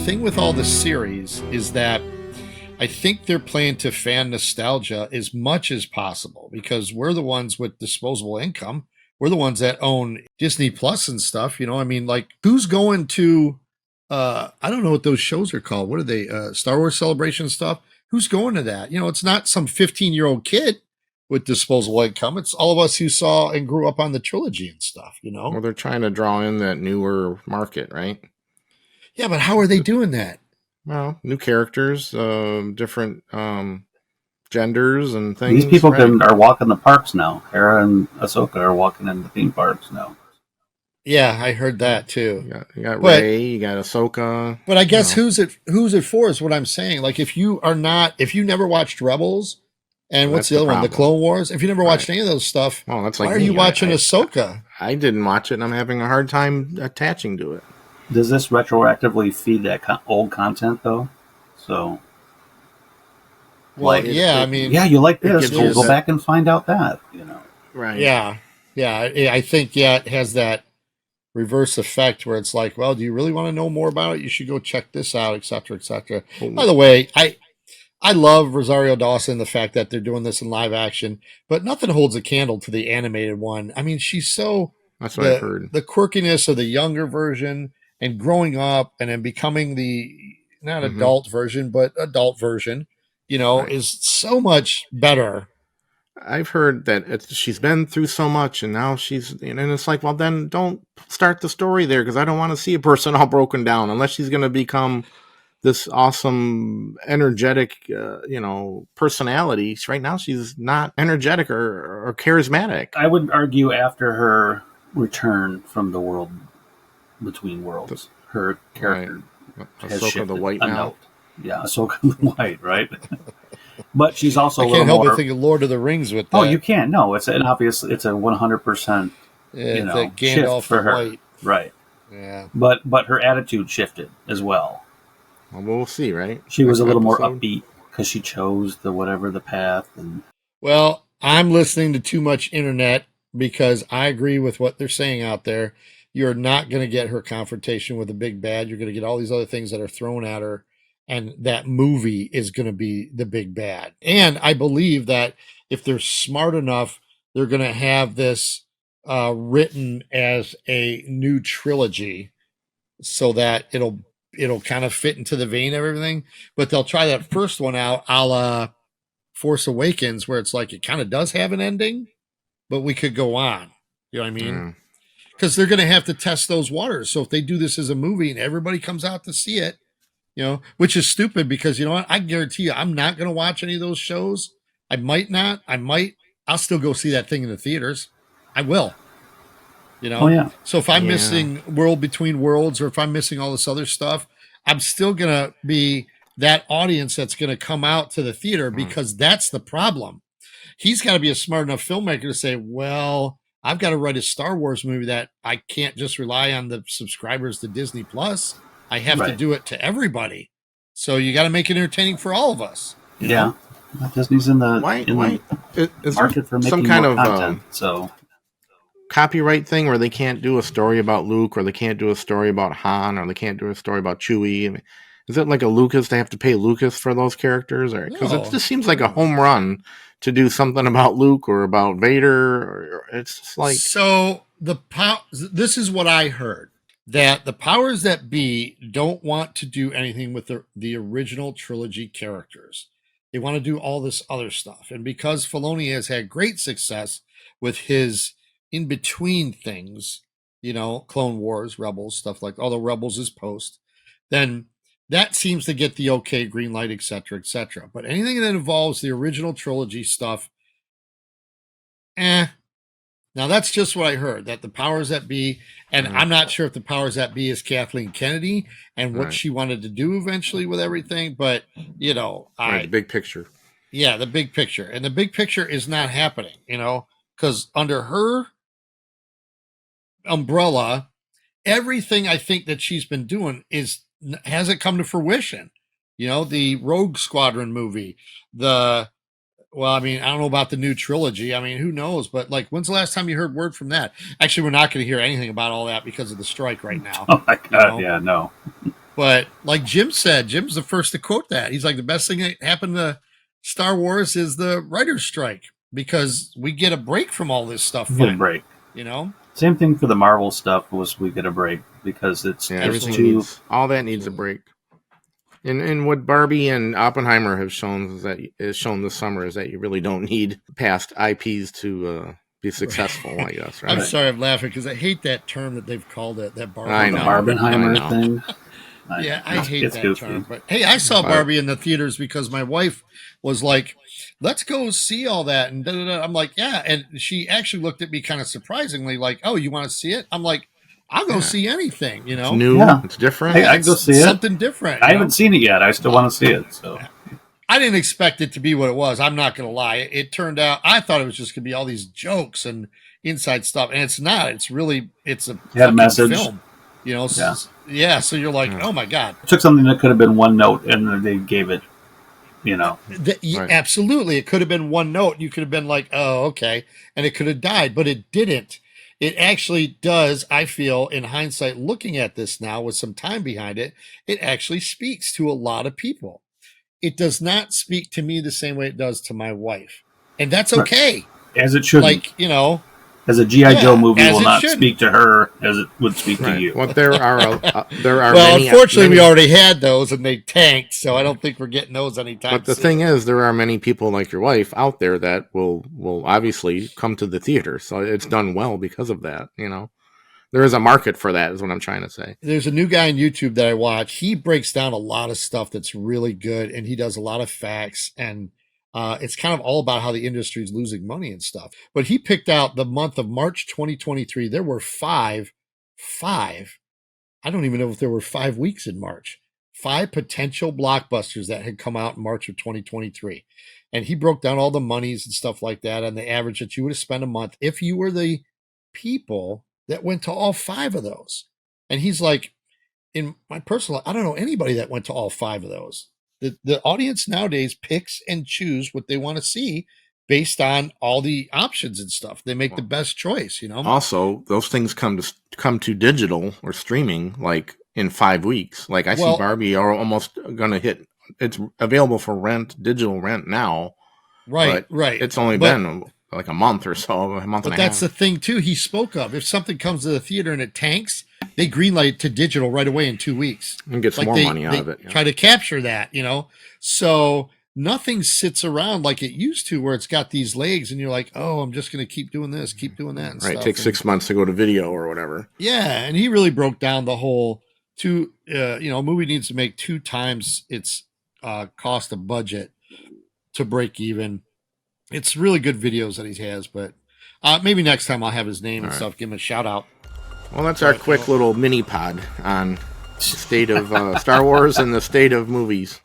thing with all the series is that I think they're playing to fan nostalgia as much as possible because we're the ones with disposable income. We're the ones that own Disney Plus and stuff. I mean, like, who's going to, I don't know what those shows are called. What are they? Star Wars Celebration stuff? Who's going to that? It's not some 15-year-old kid with disposable income. It's all of us who saw and grew up on the trilogy and stuff, Well, they're trying to draw in that newer market, right? Yeah, but how are they doing that? Well, new characters, different genders and things. These people right? are walking the parks now. Hera and Ahsoka are walking in the theme parks now. Yeah, I heard that too. You got Rey, you got Ahsoka. But I guess who's it for is what I'm saying. Like, if you never watched Rebels, and what's the other one, the Clone Wars? If you never watched any of those stuff, that's like why are you watching Ahsoka? I didn't watch it, and I'm having a hard time attaching to it. Does this retroactively feed that old content though? So, well, I mean, you like this? We'll go back and find out that right? Yeah. I think it has that reverse effect where it's like, well, do you really want to know more about it? You should go check this out, etc., etc. By the way, I love Rosario Dawson, the fact that they're doing this in live action, but nothing holds a candle to the animated one. I mean, she's so that's what I've heard. The quirkiness of the younger version and growing up and then becoming the not adult version, but adult version, is so much better. I've heard that she's been through so much, and now and it's like, well, then don't start the story there because I don't want to see a person all broken down unless she's going to become this awesome, energetic, personality. Right now, she's not energetic or charismatic. I would argue after her return from the world between worlds, her character has Ahsoka shifted the White now. Yeah, Ahsoka the White, right? But she's also I can't help but think of Lord of the Rings with that. Oh, you can't. No, it's an obvious. It's a 100%. Gandalf shift for her, White. Right? Yeah. But her attitude shifted as well. Well, we'll see, right? She was a little more upbeat because she chose the path. And well, I'm listening to too much internet because I agree with what they're saying out there. You're not going to get her confrontation with the big bad. You're going to get all these other things that are thrown at her. And that movie is going to be the big bad. And I believe that if they're smart enough, they're going to have this written as a new trilogy so that it'll kind of fit into the vein of everything. But they'll try that first one out a la Force Awakens, where it's like it kind of does have an ending, but we could go on. You know what I mean? Because they're going to have to test those waters. So if they do this as a movie and everybody comes out to see it, which is stupid because you know what? I guarantee you, I'm not going to watch any of those shows. I might not. I'll still go see that thing in the theaters. I will. Oh, yeah. So if I'm missing World Between Worlds or if I'm missing all this other stuff, I'm still going to be that audience that's going to come out to the theater because that's the problem. He's got to be a smart enough filmmaker to say, well, I've got to write a Star Wars movie that I can't just rely on the subscribers to Disney Plus. I have to do it to everybody. So you got to make it entertaining for all of us. Yeah. Disney's in the is market for making some kind more of content. So copyright thing where they can't do a story about Luke or they can't do a story about Han or they can't do a story about Chewie. I mean, is it like a Lucas? They have to pay Lucas for those characters, or because it just seems like a home run to do something about Luke or about Vader. Or it's just like this is what I heard, that the powers that be don't want to do anything with the original trilogy characters. They want to do all this other stuff, and because Filoni has had great success with his in between things, Clone Wars, Rebels, stuff like, although Rebels is post, then that seems to get the okay, green light, etc., etc. But anything that involves the original trilogy stuff, Now that's just what I heard, that the powers that be, and I'm not sure if the powers that be is Kathleen Kennedy and what she wanted to do eventually with everything, but the big picture. Yeah, the big picture. And the big picture is not happening, because under her umbrella, everything I think that she's been doing hasn't come to fruition. The Rogue Squadron movie, I don't know about the new trilogy. I mean, who knows? But when's the last time you heard word from that? Actually, we're not going to hear anything about all that because of the strike right now. Oh my God. Yeah, no. But like Jim said, Jim's the first to quote that. He's like, the best thing that happened to Star Wars is the writer's strike, because we get a break from all this stuff. We get a break. Same thing for the Marvel stuff was we get a break because it's everything too... all that needs a break. And what Barbie and Oppenheimer have shown is shown this summer is that you really don't need past IPs to be successful, I guess. Right? I'm sorry, I'm laughing because I hate that term that they've called it. That Barbenheimer thing. Yeah, I hate that goofy term. But hey, I saw Barbie in the theaters because my wife was like, let's go see all that. And da-da-da. I'm like, yeah. And she actually looked at me kind of surprisingly like, oh, you want to see it? I'm like, I'll go see anything, It's new. Yeah. It's different. Hey, I go see something different. I haven't seen it yet. I still want to see it. So I didn't expect it to be what it was. I'm not going to lie. It turned out, I thought it was just going to be all these jokes and inside stuff. And it's not. It's a message. Film. Yeah. So you're like, oh my God. It took something that could have been one note and they gave it, Right. Absolutely. It could have been one note. You could have been like, oh, okay. And it could have died, but it didn't. It actually does, I feel, in hindsight, looking at this now with some time behind it, it actually speaks to a lot of people. It does not speak to me the same way it does to my wife. And that's okay. As it should. As a G.I. Joe movie will not speak to her as it would speak to you. Well, there are well, unfortunately, we already had those and they tanked, so I don't think we're getting those anytime soon. But the thing is, there are many people like your wife out there that will obviously come to the theater, so it's done well because of that. There is a market for that, is what I'm trying to say. There's a new guy on YouTube that I watch. He breaks down a lot of stuff that's really good, and he does a lot of facts, and it's kind of all about how the industry is losing money and stuff. But he picked out the month of March 2023. There were five. I don't even know if there were 5 weeks in March. 5 potential blockbusters that had come out in March of 2023. And he broke down all the monies and stuff like that and the average that you would have spent a month if you were the people that went to all 5 of those. And he's like, in my personal life, I don't know anybody that went to all 5 of those. The audience nowadays picks and choose what they want to see based on all the options and stuff. They make the best choice, Also, those things come to digital or streaming like in 5 weeks. Like I see Barbie are almost going to hit. It's available for digital rent now. Right. It's only been like a month or so, a month and a half. But that's the thing too. He spoke of if something comes to the theater and it tanks, they greenlight it to digital right away in 2 weeks and get some more money out of it. Try to capture that, So nothing sits around like it used to, where it's got these legs, and you're like, oh, I'm just going to keep doing this, keep doing that. And right, take 6 months to go to video or whatever. Yeah, and he really broke down the whole a movie needs to make 2 times its cost of budget to break even. It's really good videos that he has, but maybe next time I'll have his name and stuff, give him a shout out. Well, that's our quick little mini pod on the state of Star Wars and the state of movies.